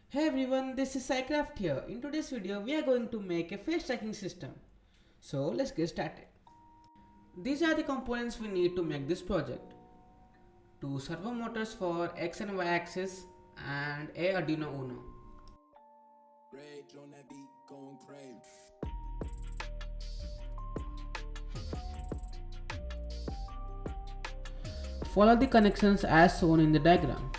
Hey everyone, this is Cycraft here. In today's video, we are going to make a face tracking system. So let's get started. These are the components we need to make this project. Two servo motors for X and Y axis and a Arduino UNO. Follow the connections as shown in the diagram.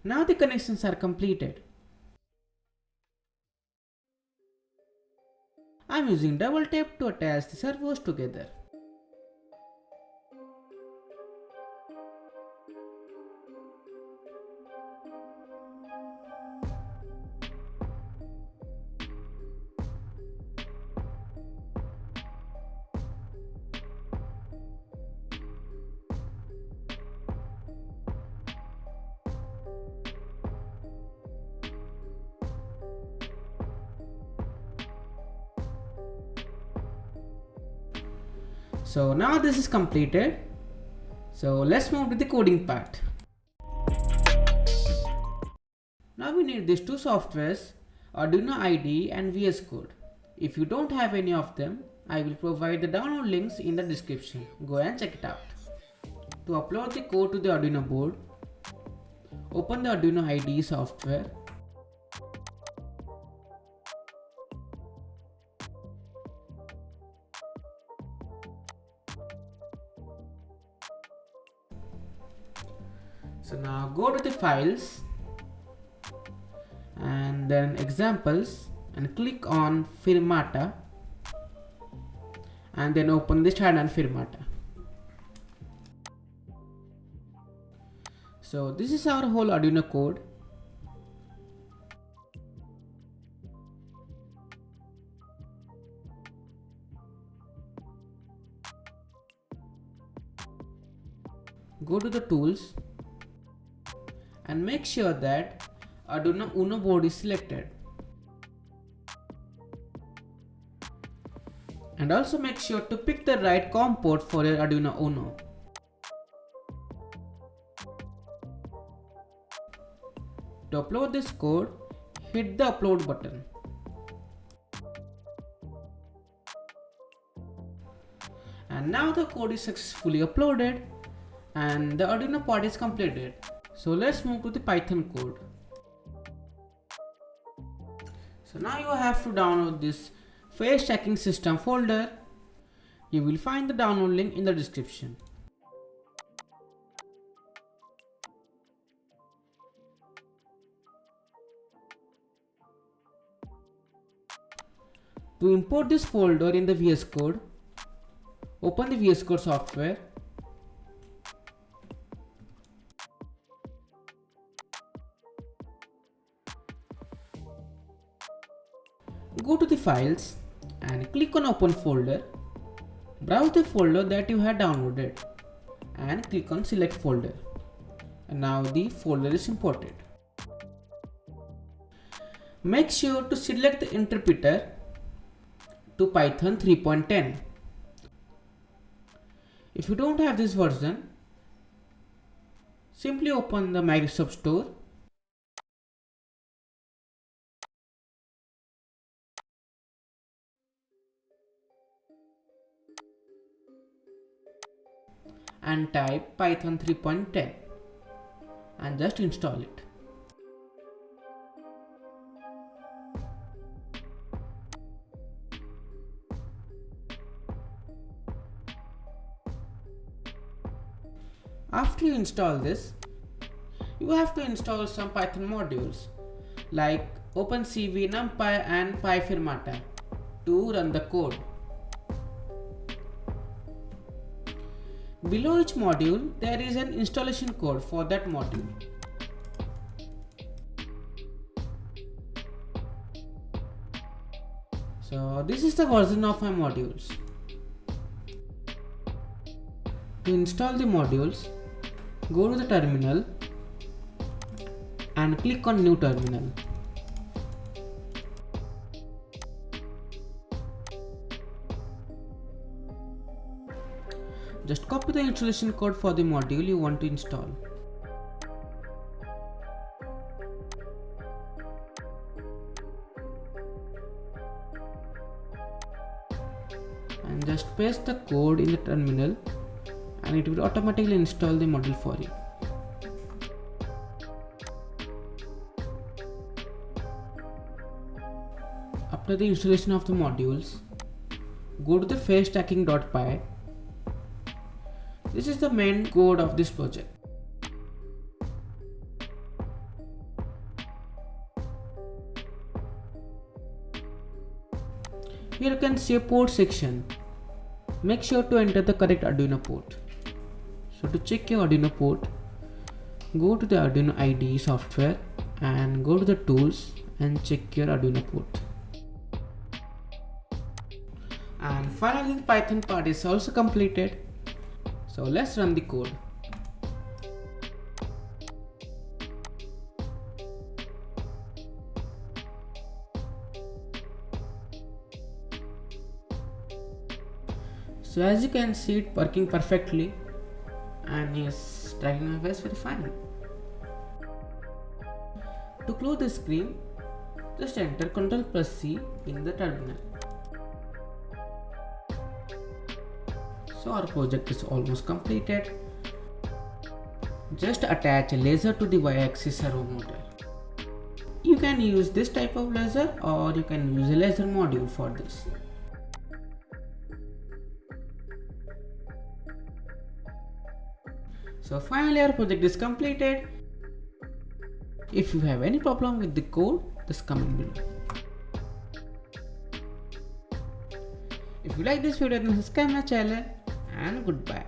Now the connections are completed. I am using double tape to attach the servos together. So now this is completed. So let's move to the coding part. Now we need these two softwares, Arduino IDE and VS Code. If you don't have any of them, I will provide the download links in the description. Go and check it out. To upload the code to the Arduino board, open the Arduino IDE software. So now go to the files and then examples and click on Pyfirmata and then open the standard Pyfirmata. So this is our whole Arduino code. Go to the tools and make sure that Arduino UNO board is selected. And also make sure to pick the right COM port for your Arduino UNO. To upload this code, hit the upload button. And now the code is successfully uploaded and the Arduino part is completed. So let's move to the Python code. So now you have to download this face tracking system folder. You will find the download link in the description. To import this folder in the VS Code, open the VS Code software. Go to the files and click on open folder. Browse the folder that you had downloaded and click on select folder. And now the folder is imported. Make sure to select the interpreter to Python 3.10. If you don't have this version, simply open the Microsoft Store and type Python 3.10 and just install it. After you install this, you have to install some Python modules like opencv, Numpy and Pyfirmata to run the code. Below each module, there is an installation code for that module. So this is the version of my modules. To install the modules, go to the terminal and click on new terminal. Just copy the installation code for the module you want to install. And just paste the code in the terminal and it will automatically install the module for you. After the installation of the modules, go to the facetacking.py. This is the main code of this project. Here you can see a port section. Make sure to enter the correct Arduino port. So to check your Arduino port, go to the Arduino IDE software and go to the tools and check your Arduino port. And finally the Python part is also completed. So let's run the code. So as you can see, it working perfectly and is tracking my face very fine. To close the screen, just enter Ctrl+C in the terminal. So our project is almost completed. Just attach a laser to the y-axis servo motor. You can use this type of laser or you can use a laser module for this. So finally our project is completed. If you have any problem with the code, just comment below. If you like this video, then subscribe my channel and goodbye.